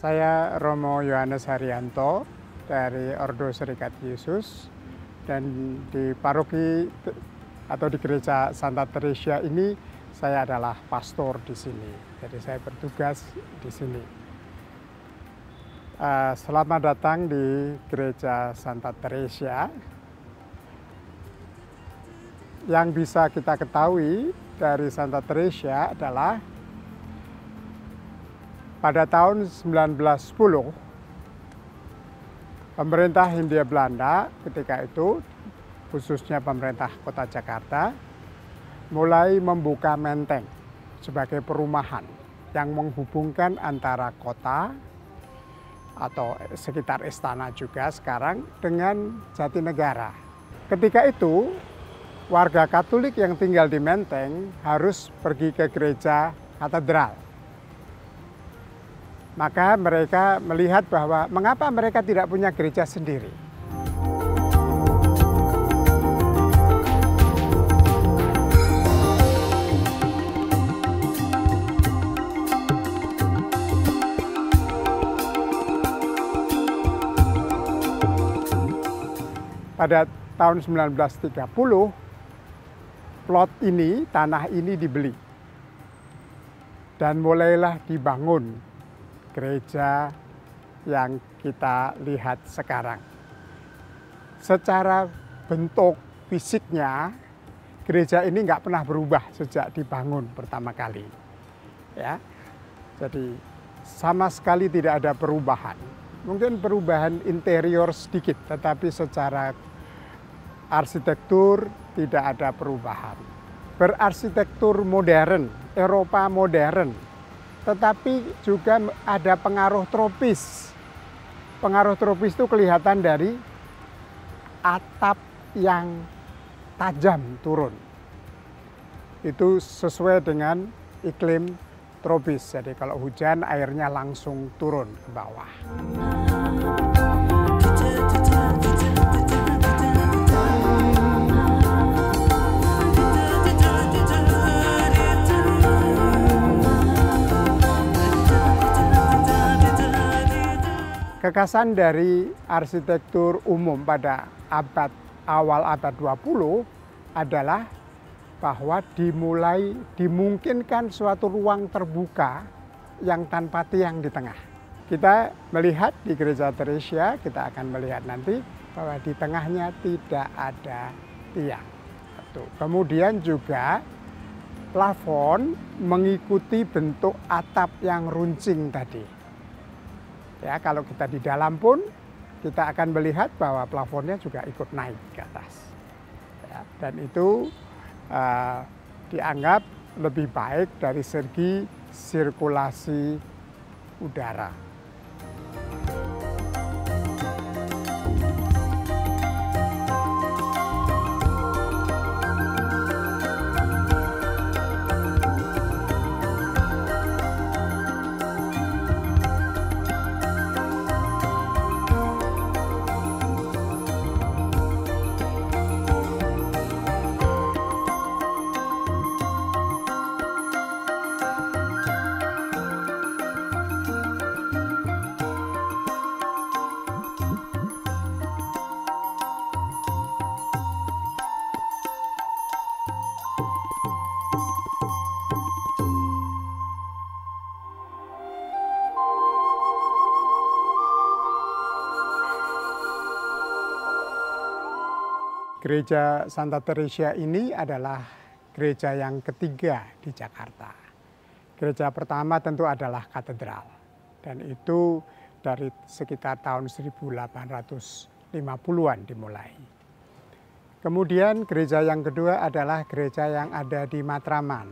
Saya Romo Yohanes Haryanto dari Ordo Serikat Yesus, dan di paroki atau di Gereja Santa Teresia ini saya adalah pastor di sini. Jadi saya bertugas di sini. Selamat datang di Gereja Santa Teresia. Yang bisa kita ketahui dari Santa Teresia adalah pada tahun 1910, pemerintah Hindia Belanda ketika itu, khususnya pemerintah Kota Jakarta, mulai membuka menteng sebagai perumahan yang menghubungkan antara kota atau sekitar istana juga sekarang dengan Jatinegara. Ketika itu, warga Katolik yang tinggal di Menteng harus pergi ke gereja katedral. Maka mereka melihat bahwa mengapa mereka tidak punya gereja sendiri. Pada tahun 1930, plot ini, tanah ini dibeli. Dan mulailah dibangun gereja yang kita lihat sekarang. Secara bentuk fisiknya, gereja ini nggak pernah berubah sejak dibangun pertama kali. Ya, jadi sama sekali tidak ada perubahan. Mungkin perubahan interior sedikit, tetapi secara arsitektur tidak ada perubahan. Berarsitektur modern, Eropa modern, tetapi juga ada pengaruh tropis. Pengaruh tropis itu kelihatan dari atap yang tajam turun. Itu sesuai dengan iklim tropis. Jadi kalau hujan airnya langsung turun ke bawah. Kekasan dari arsitektur umum pada awal abad 20 adalah bahwa dimungkinkan suatu ruang terbuka yang tanpa tiang di tengah. Kita melihat di Gereja Teresia, kita akan melihat nanti bahwa di tengahnya tidak ada tiang. Kemudian juga plafon mengikuti bentuk atap yang runcing tadi. Ya, kalau kita di dalam pun kita akan melihat bahwa plafonnya juga ikut naik ke atas. Ya, dan itu dianggap lebih baik dari segi sirkulasi udara. Gereja Santa Teresia ini adalah gereja yang ketiga di Jakarta. Gereja pertama tentu adalah katedral, dan itu dari sekitar tahun 1850-an dimulai. Kemudian gereja yang kedua adalah gereja yang ada di Matraman,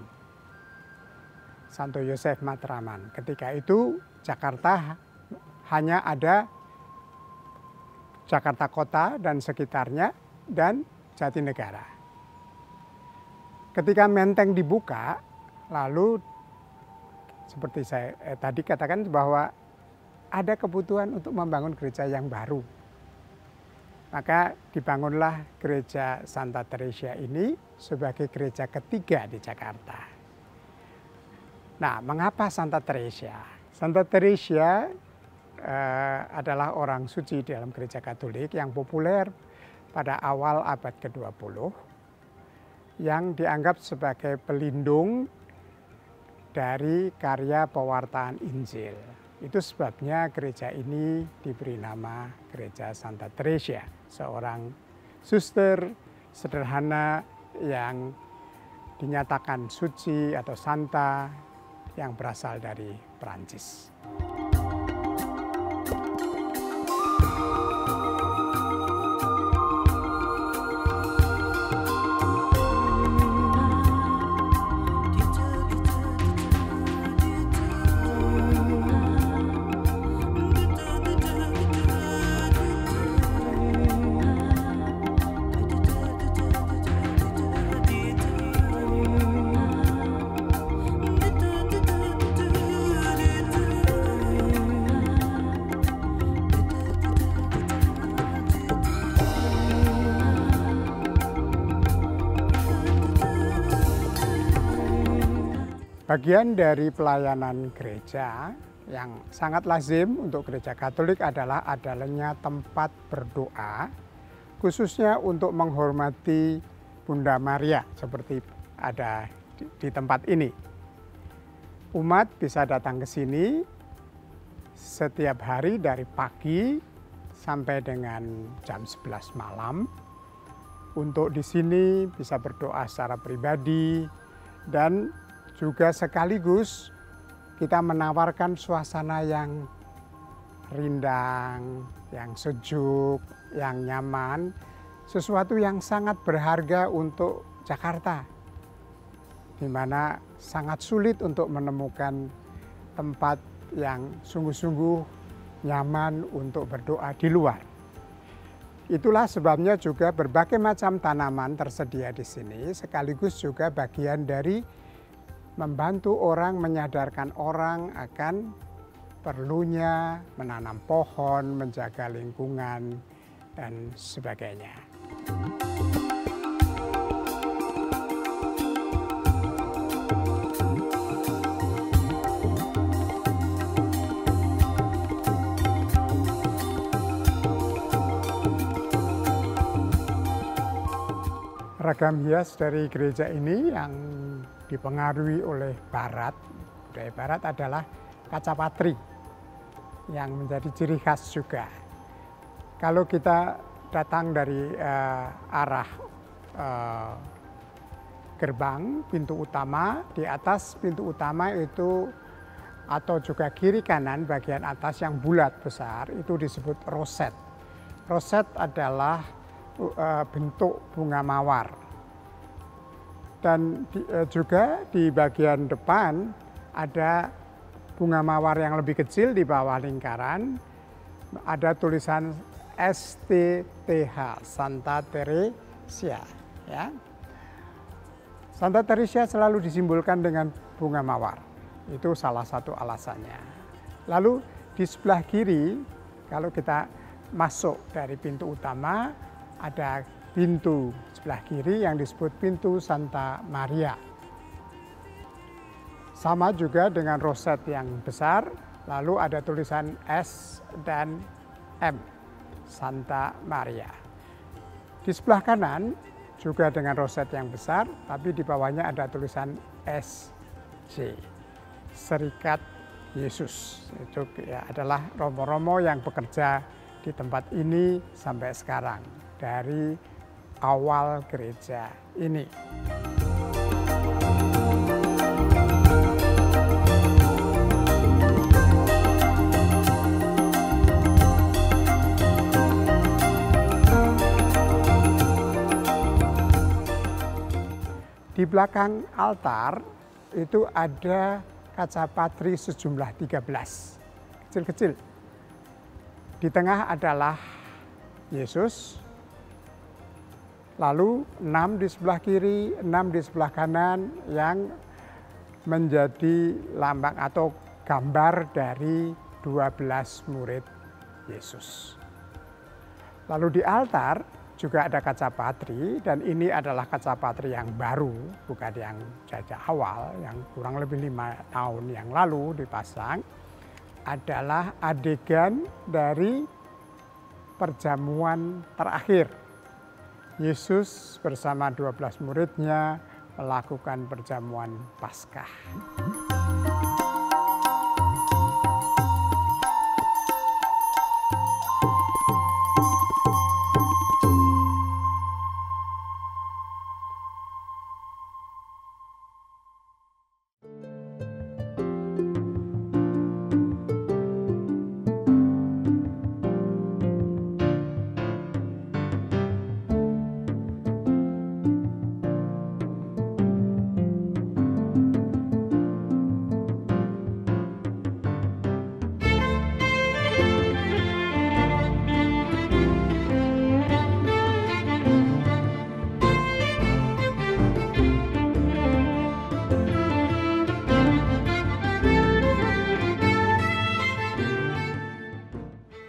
Santo Yosef Matraman. Ketika itu Jakarta hanya ada Jakarta Kota dan sekitarnya, dan Jatinegara. Ketika menteng dibuka, lalu seperti saya tadi katakan bahwa ada kebutuhan untuk membangun gereja yang baru. Maka dibangunlah Gereja Santa Teresia ini sebagai gereja ketiga di Jakarta. Nah, mengapa Santa Teresia? Santa Teresia adalah orang suci dalam gereja Katolik yang populer pada awal abad ke-20 yang dianggap sebagai pelindung dari karya pewartaan Injil. Itu sebabnya gereja ini diberi nama Gereja Santa Teresia, seorang suster sederhana yang dinyatakan suci atau santa yang berasal dari Perancis. Bagian dari pelayanan gereja yang sangat lazim untuk gereja Katolik adalah adanya tempat berdoa, khususnya untuk menghormati Bunda Maria seperti ada di tempat ini. Umat bisa datang ke sini setiap hari dari pagi sampai dengan jam 11 malam. Untuk di sini bisa berdoa secara pribadi dan juga sekaligus kita menawarkan suasana yang rindang, yang sejuk, yang nyaman, sesuatu yang sangat berharga untuk Jakarta, di mana sangat sulit untuk menemukan tempat yang sungguh-sungguh nyaman untuk berdoa di luar. Itulah sebabnya juga berbagai macam tanaman tersedia di sini, sekaligus juga bagian dari membantu orang, menyadarkan orang akan perlunya menanam pohon, menjaga lingkungan, dan sebagainya. Ragam hias dari gereja ini yang dipengaruhi oleh Barat, budaya Barat adalah kaca patri yang menjadi ciri khas juga. Kalau kita datang dari arah gerbang pintu utama, di atas pintu utama itu atau juga kiri kanan bagian atas yang bulat besar itu disebut roset. Roset adalah bentuk bunga mawar. Dan juga di bagian depan ada bunga mawar yang lebih kecil di bawah lingkaran. Ada tulisan STTH, Santa Teresia. Ya. Santa Teresia selalu disimbolkan dengan bunga mawar. Itu salah satu alasannya. Lalu di sebelah kiri, kalau kita masuk dari pintu utama, ada pintu sebelah kiri yang disebut pintu Santa Maria. Sama juga dengan roset yang besar, lalu ada tulisan S dan M, Santa Maria. Di sebelah kanan juga dengan roset yang besar, tapi di bawahnya ada tulisan SJ, Serikat Yesus. Itu ya, adalah romo-romo yang bekerja di tempat ini sampai sekarang, dari awal gereja ini. Di belakang altar itu ada kaca patri sejumlah 13, kecil-kecil. Di tengah adalah Yesus, lalu 6 di sebelah kiri, 6 di sebelah kanan yang menjadi lambang atau gambar dari 12 murid Yesus. Lalu di altar juga ada kaca patri, dan ini adalah kaca patri yang baru, bukan yang sejak awal, yang kurang lebih 5 tahun yang lalu dipasang. adalah adegan dari perjamuan terakhir. Yesus bersama 12 muridnya melakukan perjamuan Paskah.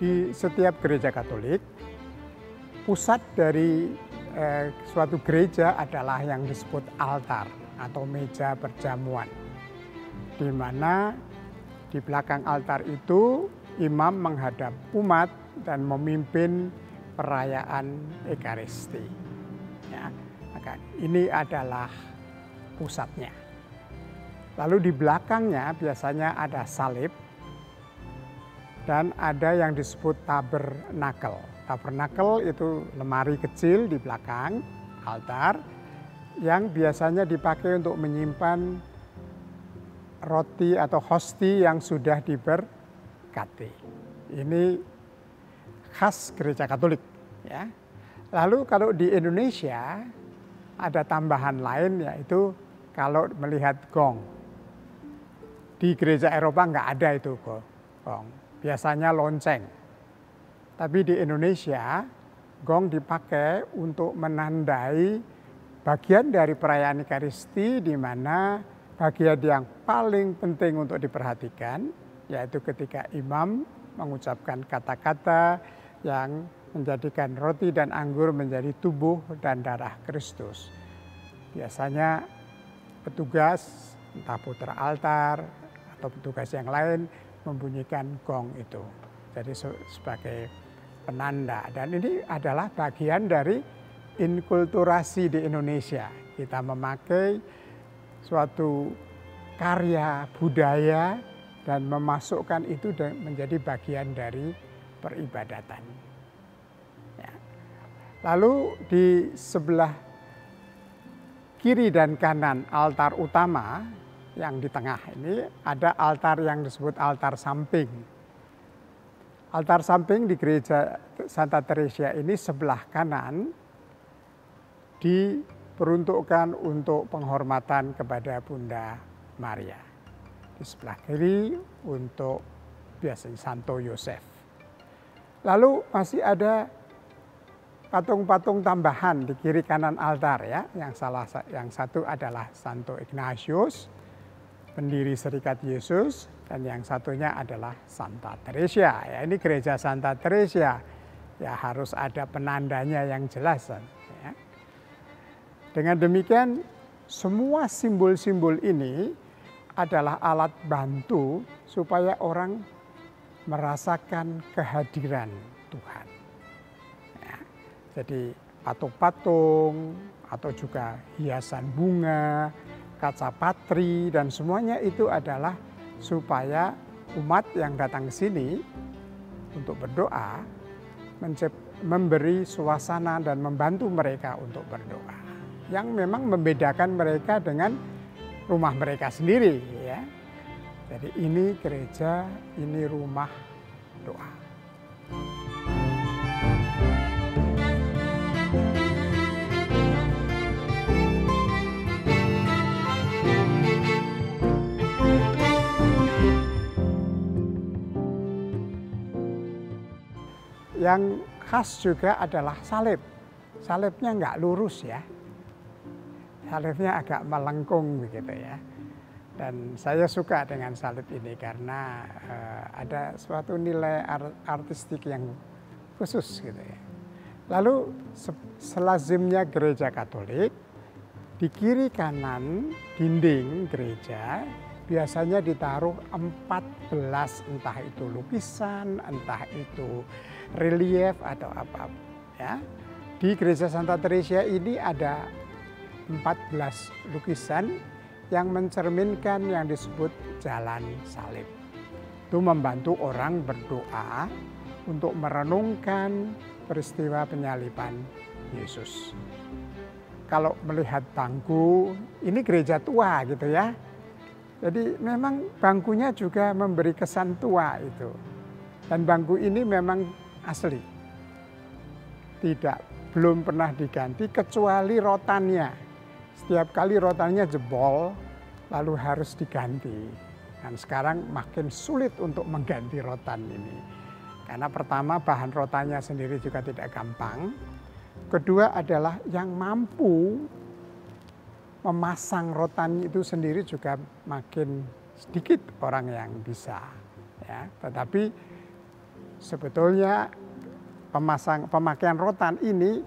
Di setiap gereja Katolik, pusat dari suatu gereja adalah yang disebut altar atau meja perjamuan, di mana di belakang altar itu imam menghadap umat dan memimpin perayaan Ekaristi. Ya, maka ini adalah pusatnya. Lalu di belakangnya biasanya ada salib dan ada yang disebut tabernakel. Tabernakel itu lemari kecil di belakang altar yang biasanya dipakai untuk menyimpan roti atau hosti yang sudah diberkati. Ini khas gereja Katolik, ya. Lalu kalau di Indonesia ada tambahan lain, yaitu kalau melihat gong. Di gereja Eropa nggak ada itu gong. Biasanya lonceng. Tapi di Indonesia, gong dipakai untuk menandai bagian dari perayaan Ekaristi, di mana bagian yang paling penting untuk diperhatikan, yaitu ketika imam mengucapkan kata-kata yang menjadikan roti dan anggur menjadi tubuh dan darah Kristus. Biasanya petugas, entah putra altar atau petugas yang lain, membunyikan gong itu. Jadi sebagai penanda. Dan ini adalah bagian dari inkulturasi di Indonesia. Kita memakai suatu karya budaya dan memasukkan itu menjadi bagian dari peribadatan. Ya. Lalu di sebelah kiri dan kanan altar utama, yang di tengah ini ada altar yang disebut altar samping. Altar samping di gereja Santa Teresia ini sebelah kanan diperuntukkan untuk penghormatan kepada Bunda Maria. Di sebelah kiri untuk biasanya Santo Yosef. Lalu masih ada patung-patung tambahan di kiri kanan altar, ya. Yang satu adalah Santo Ignatius, pendiri Serikat Yesus, dan yang satunya adalah Santa Teresia. Ya, ini gereja Santa Teresia, ya harus ada penandanya yang jelas. Ya. Dengan demikian, semua simbol-simbol ini adalah alat bantu supaya orang merasakan kehadiran Tuhan. Ya. Jadi patung-patung atau juga hiasan bunga, kaca patri, dan semuanya itu adalah supaya umat yang datang ke sini untuk berdoa memberi suasana dan membantu mereka untuk berdoa. Yang memang membedakan mereka dengan rumah mereka sendiri, ya. Jadi ini gereja, ini rumah doa. Yang khas juga adalah salib. Salibnya nggak lurus, ya. Salibnya agak melengkung begitu, ya. Dan saya suka dengan salib ini karena ada suatu nilai artistik yang khusus gitu, ya. Lalu selazimnya gereja Katolik, di kiri kanan dinding gereja biasanya ditaruh 14, entah itu lukisan, entah itu relief atau apa. Ya. Di Gereja Santa Teresia ini ada 14 lukisan yang mencerminkan yang disebut jalan salib. Itu membantu orang berdoa untuk merenungkan peristiwa penyaliban Yesus. Kalau melihat bangku, ini gereja tua gitu ya. Jadi memang bangkunya juga memberi kesan tua itu. Dan bangku ini memang asli. Belum pernah diganti kecuali rotannya. Setiap kali rotannya jebol, lalu harus diganti. Dan sekarang makin sulit untuk mengganti rotan ini. Karena pertama bahan rotannya sendiri juga tidak gampang. Kedua adalah yang mampu memasang rotan itu sendiri juga makin sedikit orang yang bisa. Ya. Tetapi sebetulnya pemakaian rotan ini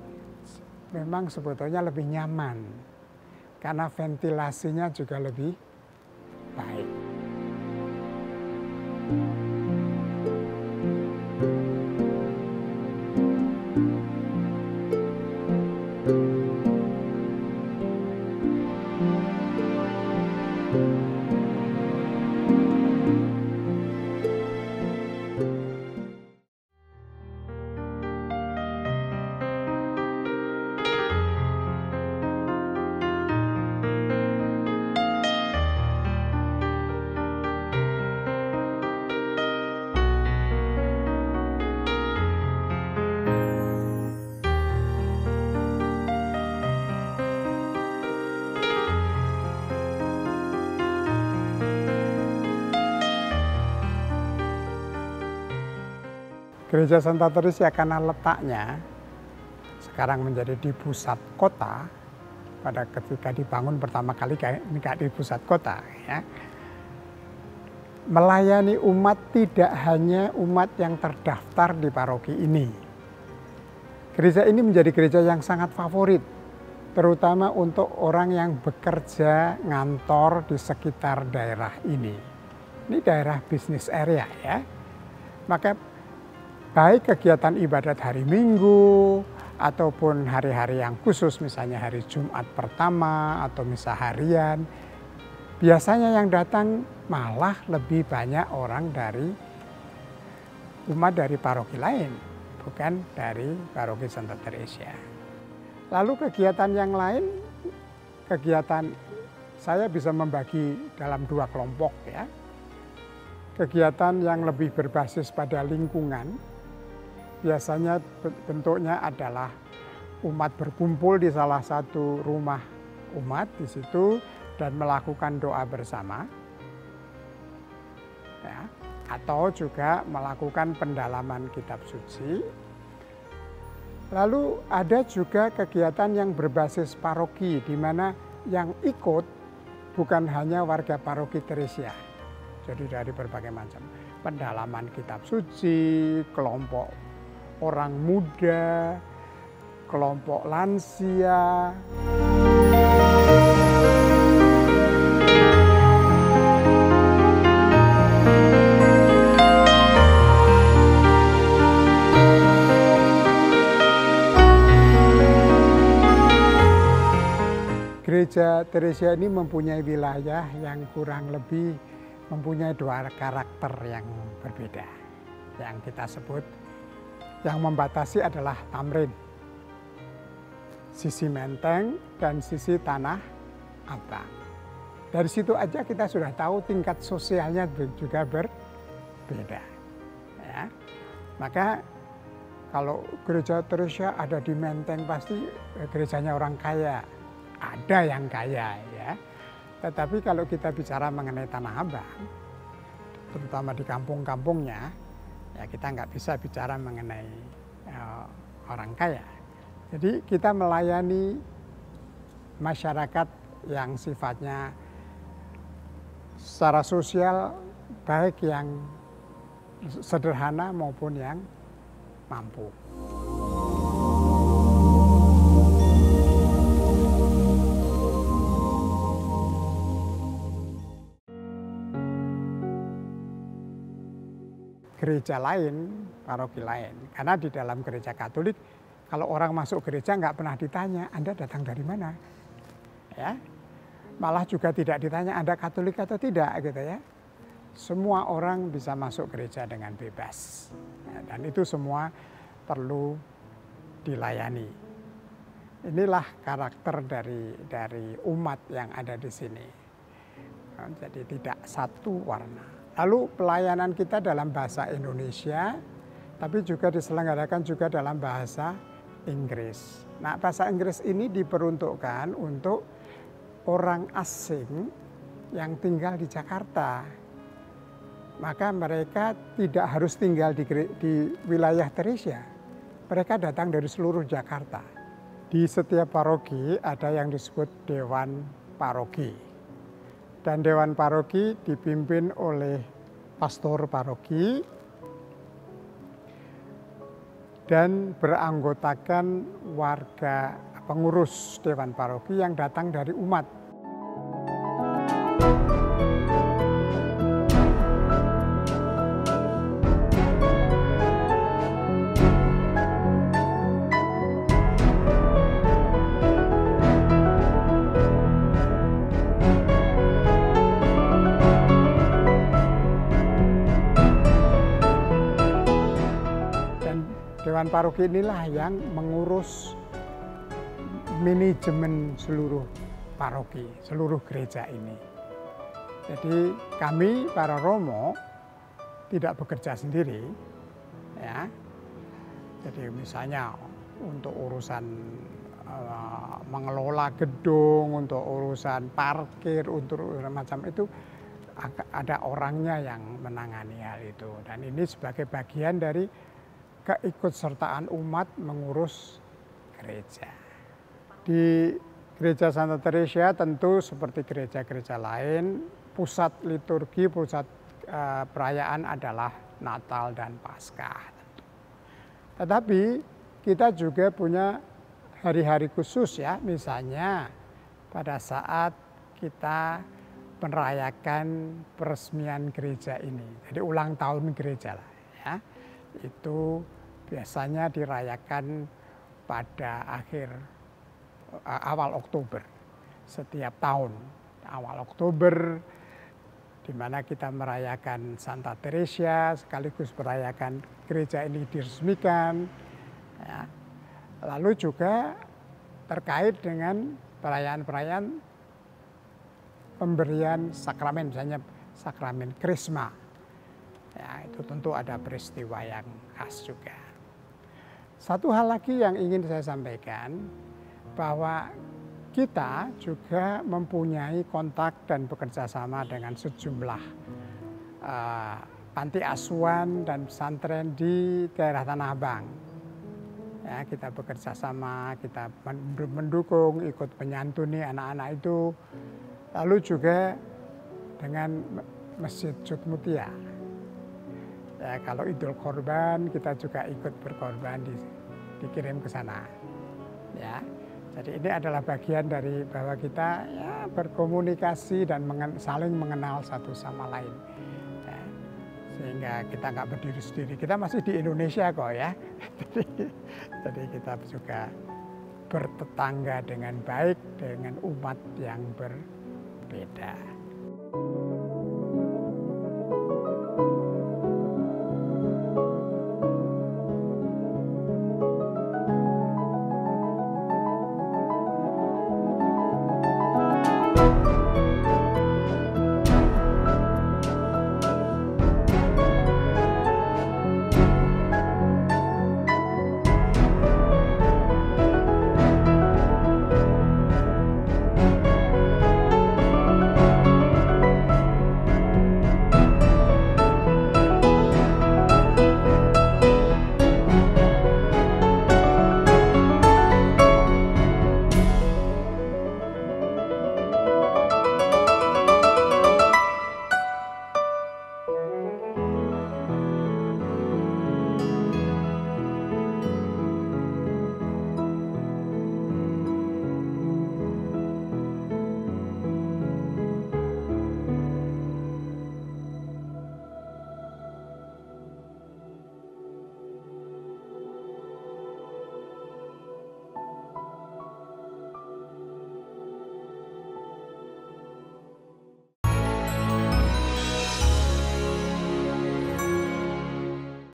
memang sebetulnya lebih nyaman. Karena ventilasinya juga lebih baik. Gereja Santa Teresia karena letaknya sekarang menjadi di pusat kota, pada ketika dibangun pertama kali nggak di pusat kota, ya. Melayani umat tidak hanya umat yang terdaftar di paroki ini. Gereja ini menjadi gereja yang sangat favorit, terutama untuk orang yang bekerja ngantor di sekitar daerah ini. Ini daerah bisnis area ya. Maka baik kegiatan ibadat hari Minggu ataupun hari-hari yang khusus, misalnya hari Jumat pertama atau misa harian, biasanya yang datang malah lebih banyak orang dari umat dari paroki lain, bukan dari paroki Santa Teresia. Lalu kegiatan yang lain, kegiatan saya bisa membagi dalam 2 kelompok ya. Kegiatan yang lebih berbasis pada lingkungan, biasanya bentuknya adalah umat berkumpul di salah satu rumah umat di situ dan melakukan doa bersama, ya, atau juga melakukan pendalaman kitab suci. Lalu ada juga kegiatan yang berbasis paroki, di mana yang ikut bukan hanya warga paroki Teresia, jadi dari berbagai macam pendalaman kitab suci, kelompok orang muda, kelompok lansia. Gereja Teresia ini mempunyai wilayah yang kurang lebih mempunyai 2 karakter yang berbeda. Yang kita sebut, yang membatasi adalah Tamrin, sisi Menteng dan sisi Tanah Abang. Dari situ aja kita sudah tahu tingkat sosialnya juga berbeda. Ya. Maka kalau gereja Teresia ada di Menteng pasti gerejanya orang kaya, ada yang kaya ya. Tetapi kalau kita bicara mengenai Tanah Abang, terutama di kampung-kampungnya, ya kita nggak bisa bicara mengenai orang kaya. Jadi kita melayani masyarakat yang sifatnya secara sosial baik yang sederhana maupun yang mampu. gereja lain, paroki lain. Karena di dalam gereja Katolik, kalau orang masuk gereja nggak pernah ditanya, Anda datang dari mana? Ya, malah juga tidak ditanya Anda Katolik atau tidak, gitu ya. Semua orang bisa masuk gereja dengan bebas, ya, dan itu semua perlu dilayani. Inilah karakter dari umat yang ada di sini. Jadi tidak satu warna. Lalu pelayanan kita dalam bahasa Indonesia, tapi juga diselenggarakan juga dalam bahasa Inggris. Nah, bahasa Inggris ini diperuntukkan untuk orang asing yang tinggal di Jakarta. Maka mereka tidak harus tinggal di wilayah Theresia. Mereka datang dari seluruh Jakarta. Di setiap paroki ada yang disebut Dewan Paroki. Dan Dewan Paroki dipimpin oleh pastor paroki dan beranggotakan warga pengurus Dewan Paroki yang datang dari umat. Dewan Paroki inilah yang mengurus manajemen seluruh paroki, seluruh gereja ini. Jadi kami para romo tidak bekerja sendiri, ya. Jadi misalnya untuk urusan mengelola gedung, untuk urusan parkir, untuk urusan macam itu ada orangnya yang menangani hal itu. Dan ini sebagai bagian dari keikutsertaan umat mengurus gereja. Di Gereja Santa Theresia tentu seperti gereja-gereja lain, pusat liturgi, pusat perayaan adalah Natal dan Paskah. Tetapi kita juga punya hari-hari khusus ya, misalnya pada saat kita merayakan peresmian gereja ini, jadi ulang tahun gereja lah ya, itu biasanya dirayakan pada awal Oktober setiap tahun. Awal Oktober di mana kita merayakan Santa Theresia sekaligus merayakan gereja ini diresmikan. Ya. Lalu juga terkait dengan perayaan-perayaan pemberian sakramen, misalnya sakramen Krisma. Ya, itu tentu ada peristiwa yang khas juga. Satu hal lagi yang ingin saya sampaikan, bahwa kita juga mempunyai kontak dan bekerja sama dengan sejumlah panti asuhan dan pesantren di daerah Tanah Abang. Ya, kita bekerja sama, kita mendukung, ikut menyantuni anak-anak itu. Lalu juga dengan Masjid Jogmutia. Ya, kalau Idul Korban kita juga ikut berkorban dikirim ke sana. Ya, jadi ini adalah bagian dari bahwa kita ya, berkomunikasi dan saling mengenal satu sama lain. Ya, sehingga kita nggak berdiri sendiri. Kita masih di Indonesia kok ya. Jadi kita juga bertetangga dengan baik dengan umat yang berbeda.